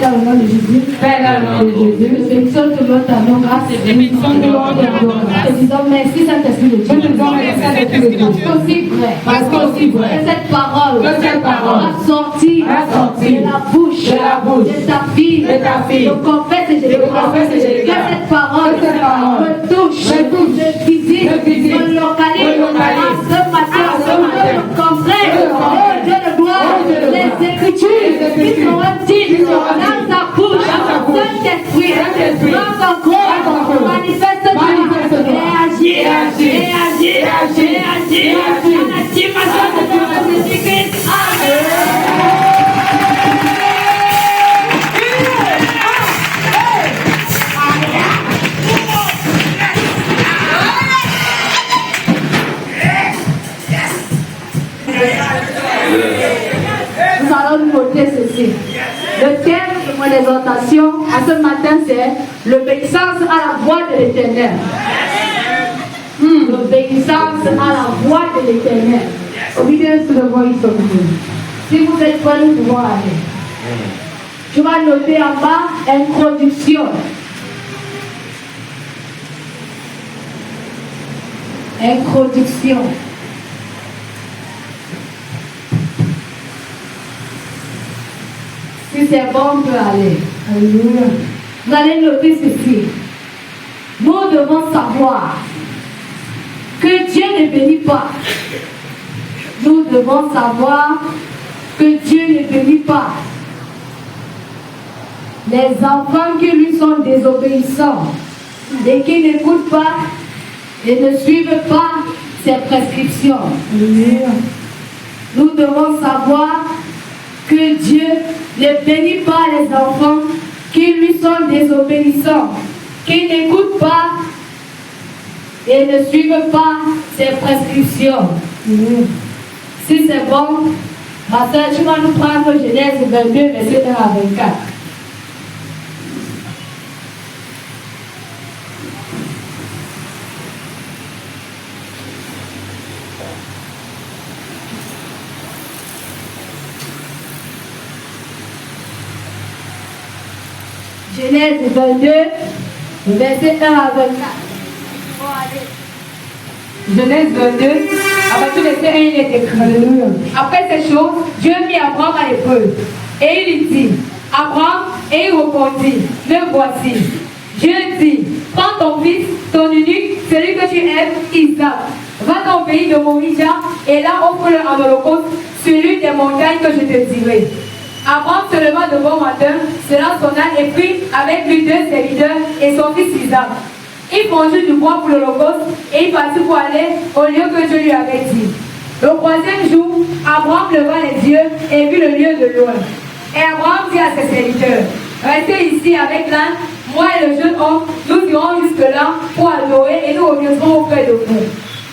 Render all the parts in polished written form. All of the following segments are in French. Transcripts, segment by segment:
dans le nom de Jésus. Père, dans le nom de Jésus. Nous bénissons tout le monde à nos grâces. Nous bénissons tout le monde à nos grâces. Nous disons merci Saint-Esprit de Dieu. Nous disons merci Saint-Esprit de Dieu. Parce que aussi vrai. Parce que aussi vrai. Que cette parole va sortir de la bouche de ta fille. Je confesse et je déclare que cette parole me touche, me visite, me localise. Ce matin, je comprends, Dieu de gloire, les Écritures qui seront dites dans ta bouche. Saint-Esprit, dans ton corps, manifeste-toi et agis. Nous allons nous noter ceci. Le thème de mon exhortation à ce matin, c'est l'obéissance à la voix de l'Éternel. L'obéissance à la voix de l'Éternel. Obedience to the voice of God. Si vous êtes prêts, nous pouvons aller. Tu vas noter en bas introduction. Introduction. Si c'est bon, on peut aller. Alléluia. Vous allez noter ceci. Nous devons savoir que Dieu ne bénit pas. Nous devons savoir que Dieu ne bénit pas les enfants qui lui sont désobéissants et qui n'écoutent pas et ne suivent pas ses prescriptions. Nous devons savoir que Dieu ne bénit pas les enfants qui lui sont désobéissants, qui n'écoutent pas et ne suivent pas ses prescriptions. Si c'est bon, ma soeur, tu vas nous prendre Genèse 22, verset 1 à 24. Genèse 22, verset 1 à 24. Genèse 22, à partir du verset 1, il est écrit. Alléluia. Après ces choses, Dieu mit Abraham à l'épreuve. Et il lui dit, Abraham, et il répondit, me voici. Dieu dit, prends ton fils, ton unique, celui que tu aimes, Isaac. Va dans le pays de Moria, et là offre-le en holocauste, celui des montagnes que je te dirai. Abraham se leva de bon matin, selon son âne, et prit avec lui 2 serviteurs et son fils Isaac. Il fondit du bois pour l'holocauste et il partit pour aller au lieu que Dieu lui avait dit. Le 3e jour, Abraham leva les yeux et vit le lieu de loin. Et Abraham dit à ses serviteurs, restez ici avec l'âne, moi et le jeune homme, nous irons jusque-là pour adorer et nous reviendrons auprès de vous.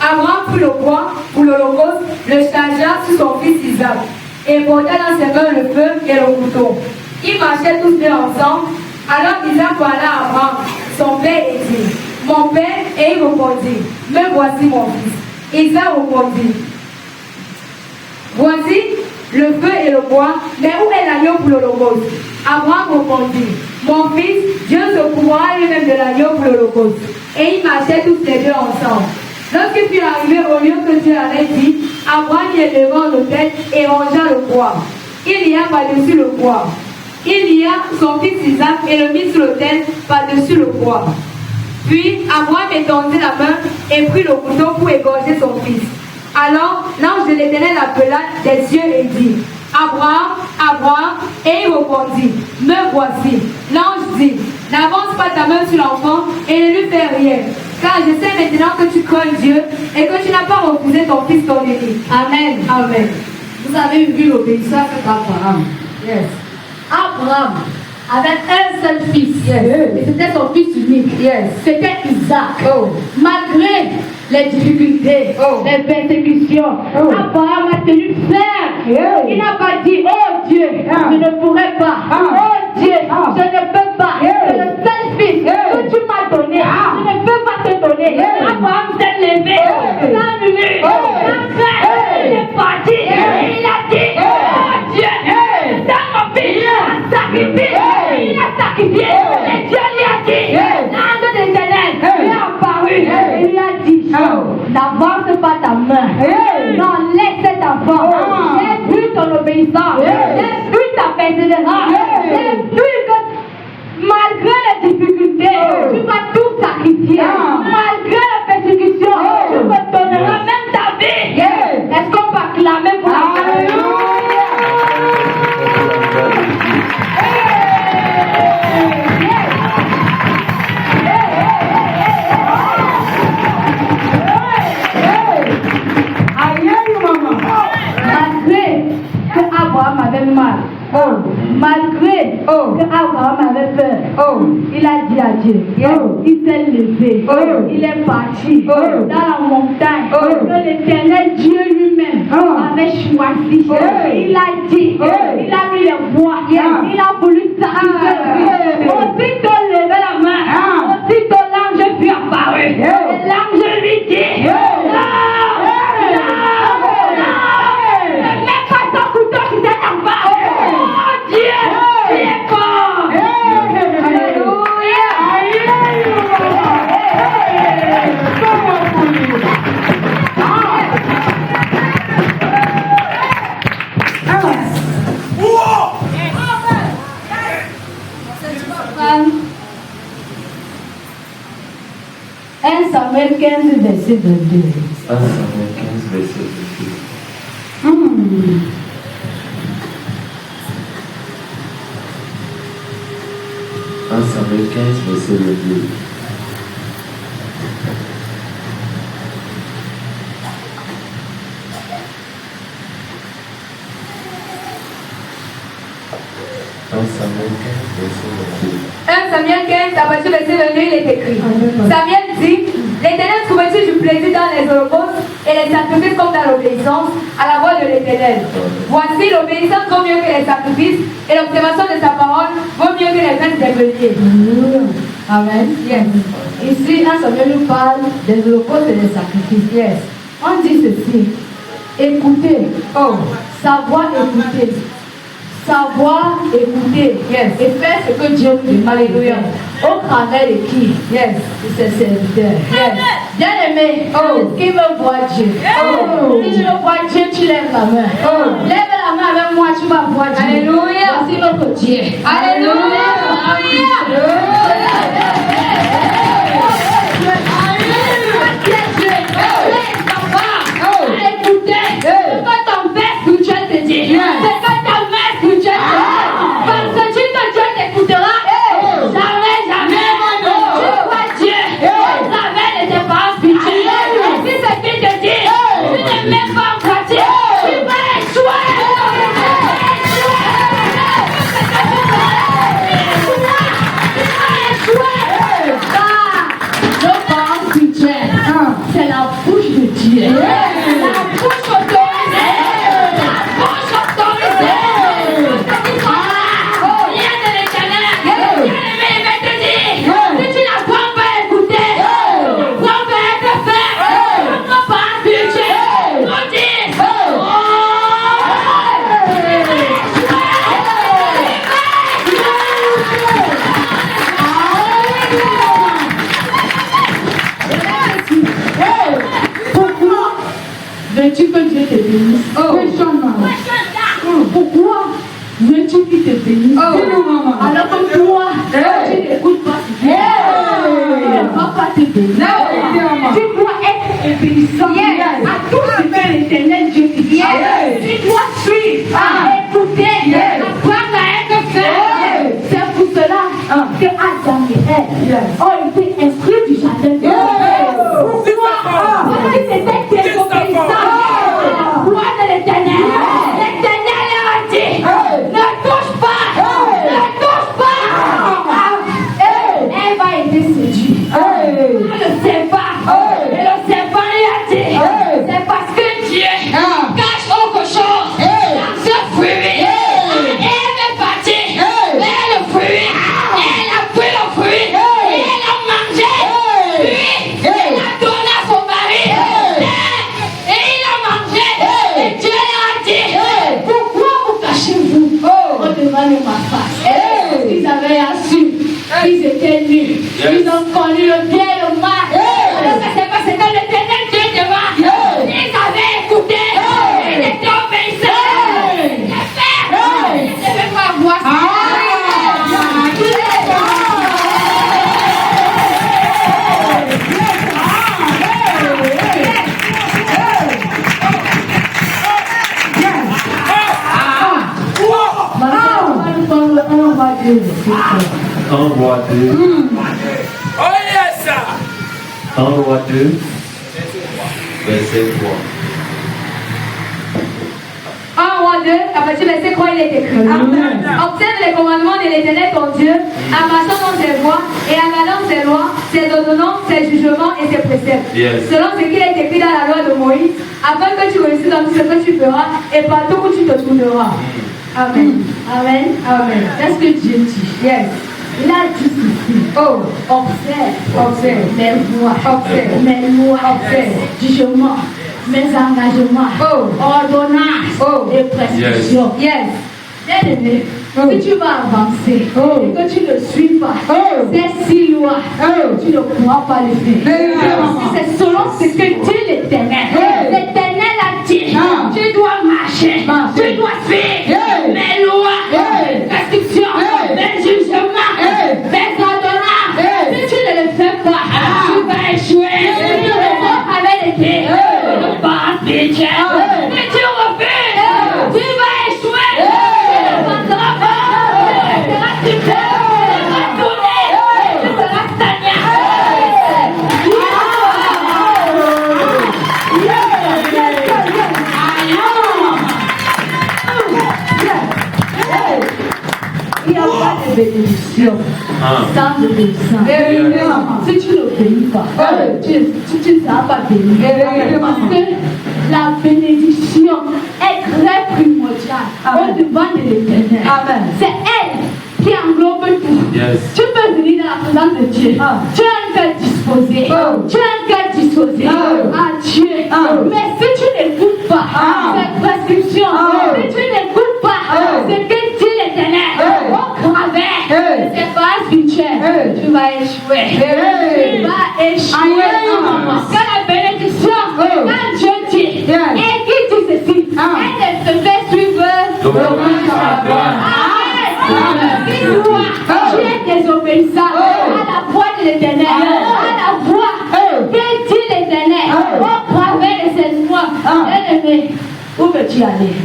Abraham prit le bois pour l'holocauste, le chargea sur son fils Isaac et porta dans ses mains le feu et le couteau. Ils marchaient tous deux ensemble. Alors Isaac parla à Abraham, son père, et dit, mon père, et il répondit, me voici mon fils. Isaac répondit, voici le feu et le bois, mais où est l'agneau pour l'holocauste? Abraham répondit, mon fils, Dieu se pourra lui-même de l'agneau pour l'holocauste. Et ils marchaient tous les deux ensemble. Lorsqu'ils furent arrivés au lieu que Dieu avait dit, Abraham y éleva l'autel et rangea le bois. Il y a par-dessus le bois. Il y a son fils Isaac et le mit sur l'autel par-dessus le bois. Puis Abraham étendit la main et prit le couteau pour égorger son fils. Alors l'ange de l'Éternel appela des cieux et dit, Abraham, Abraham, et il répondit, me voici. L'ange dit, n'avance pas ta main sur l'enfant et ne lui fais rien, car je sais maintenant que tu crains Dieu et que tu n'as pas refusé ton fils ton unique. Amen. Amen. Vous avez vu l'obéissance d'Abraham. Yes. Abraham avait un seul fils. Yes. Et c'était son fils unique. Yes. C'était Isaac. Oh. Malgré les difficultés, Oh. les persécutions, Oh. Abraham a tenu ferme. Yeah. Il n'a pas dit, oh Dieu, je ne pourrai pas. Oh Dieu, je ne peux pas. Yeah. C'est le seul fils que tu m'as donné. Je ne peux pas te donner. Abraham s'est levé, sans lui, sans crainte. Il est parti. Il a dit, oh Dieu, dans mon fils, un sacrifice. obéissance. Détruis ta persévérance. Détruis que malgré les difficultés, tu vas tout sacrifier. Malgré la persécution, tu me donneras même ta vie. Est-ce qu'on va clamer pour la Abraham avait mal. Malgré que Abraham avait peur, il a dit à Dieu, il s'est levé, il est parti dans la montagne que l'Éternel Dieu lui-même avait choisi. Il a dit, il a mis les voix, il a voulu sacrifier. Aussitôt levé la main, aussitôt l'ange fut apparu. Et l'ange lui dit, Samuel 15, verset 22. 1 Samuel 15, verset 22. 1 Samuel 15, verset 22. Samuel 15, à partir du verset 22, il est écrit. Samuel dit, l'Éternel trouvait-il du plaisir dans les holocaustes et les sacrifices comme dans l'obéissance à la voix de l'Éternel. Voici, l'obéissance vaut mieux que les sacrifices et l'observation de sa parole vaut mieux que les fêtes des béliers. Amen. Yes. Ici, un Samuel nous parle des holocaustes et des sacrifices. Yes. On dit ceci. Écoutez. Savoir écouter. Savoir écouter, yes, et faire ce que Dieu nous demande. Alléluia. Au travers de qui? Yes. De ses serviteurs. Yes. Bien aimé, qui veut voir Dieu? Si tu veux voir Dieu, tu lèves la main. Lève la main avec moi, tu vas voir Dieu. Alléluia. Voici notre Dieu. Alléluia. Veux-tu que Dieu te bénisse? Pourquoi veux-tu qu'il te bénisse? Alors que toi, tu n'écoutes pas ce qu'il dit. Il ne va pas te bénir. Tu dois être obéissant à tout ce que l'Éternel Dieu te dit. Tu dois suivre, écouter, apprendre à être fait. C'est pour cela que Adam et Ève ont été instruits du jardin de Dieu. Pourquoi? Parce qu'ils étaient désobéissants. L'Éternel leur a dit, ne touche pas, ne touche pas. Elle va être séduite. Le serpent, et le serpent lui a dit, c'est parce que Dieu cache autre chose dans ce fruit. Elle est partie vers le fruit, elle a pris le fruit, elle a mangé, puis elle a donné à son mari, et il a mangé. Et Dieu leur a dit, pourquoi vous cachez-vous au-devant de ma face? Ils avaient assu, ils étaient nus, ils ont connu le bien et le mal. Alors que c'est parce que l'Éternel Dieu devant, ils avaient écouté, ils étaient obéissants. 1 roi 2. Oh yes! 1 roi 2, verset 3. 1 roi 2, à partir du verset 3, il est écrit. Observe les commandements de l'Éternel ton Dieu, en marchant dans ses voies et en gardant ses lois, ses ordonnances, ses jugements et ses préceptes. Yes. Selon ce qui est écrit dans la loi de Moïse, afin que tu réussisses dans tout ce que tu feras et partout où tu te tourneras. Amen. Amen. Amen. C'est ce que Dieu dit. Yes. Il a dit ceci. Oh, Observe mes voies, mes lois, jugements, mes engagements, ordonnances et prescriptions. yes. Bien-aimé, si tu vas avancer et que tu ne suis pas ces 6 lois, tu ne pourras pas les faire. C'est selon ce que dit l'Éternel. L'Éternel a dit, tu dois marcher, tu dois suivre mes lois, mes prescriptions, mes jugements, mes ordonnances. Si tu ne le fais pas, tu vas échouer. Si tu le fais avec les pieds, tu ne vas pas bitch. Si tu refuses, tu vas échouer. Tu ne passeras pas. Tu seras stupide. Tu vas tourner. Tu seras stagnant. Il n'y a pas de bénédiction sans obéissance. Si tu n'obéis pas, tu ne seras pas béni. Parce que la bénédiction est très primordiale au-devant de l'Éternel. C'est elle qui englobe tout. Yes. Tu peux venir dans la présence de Dieu. Tu as un cœur disposé. Tu as un cœur disposé à Dieu. Mais si tu n'écoutes pas cette prescription, si tu n'écoutes pas ce que dit l'Éternel au travers de ces bases spirituelles, tu vas échouer. Tu vas échouer. Parce que la bénédiction, quand Dieu dit, et qui dit ceci, elle ne se fait suivre si toi, tu es désobéissant à la voix de l'Éternel, à la voix que dit l'Éternel, au travers de ses lois, bien-aimé, où veux-tu aller?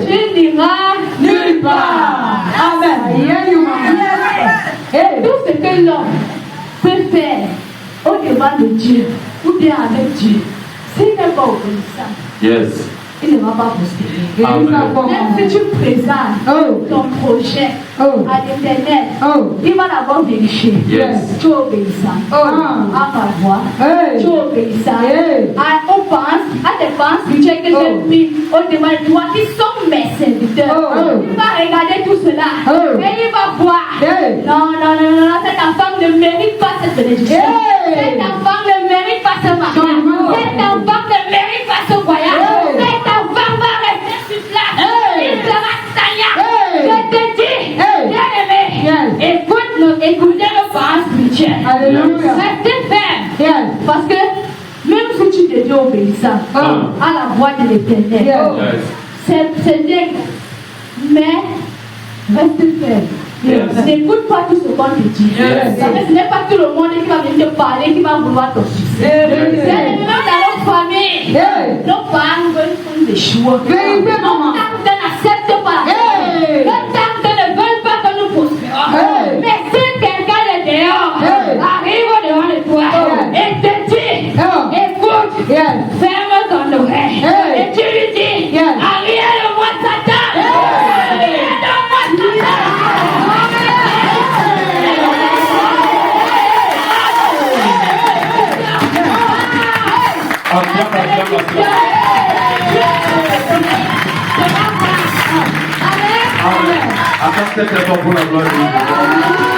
Tu n'iras nulle part. Tu n'iras nulle part. Et tout ce que l'homme peut faire au-devant de Dieu, ou bien avec Dieu, s'il n'est pas obéissant, Yes. il ne va pas prospérer. Amen. Même si tu présentes ton projet à l'Éternel, il va d'abord vérifier. Yes. Tu es obéissant à ma voix. Tu es obéissant à tes pensées spirituelles que j'ai mis au-devant de toi, qui sont mes serviteurs. Il va regarder tout cela et il va voir. Non, cet enfant ne mérite pas cette bénédiction. Cet enfant ne mérite pas ce mariage. Cet enfant ne mérite pas ce voyage. Cet enfant va rester sur place. Il sera stagnant. Je te dis, bien-aimé, écoutez nos parents spirituels. Restez ferme. Parce que même si tu deviens obéissant à la voix de l'Éternel, c'est bien. Mais restez ferme. N'écoute pas tout ce qu'on te dit. Parce que ce n'est pas tout le monde qui va venir te parler, qui va vouloir ton succès. Même dans nos familles, nos parents veulent prendre des choix. Nos tantes n'acceptent pas. Nos tantes ne veulent pas que nous prospérons. Mais si quelqu'un est dehors, arrive au-devant de toi et te dit, écoute, ferme ton oreille. Et tu lui dis, arrière-le-moi Satan. Arrière-le-moi Satan. Amen. Attends, c'est très bon pour la gloire de Dieu.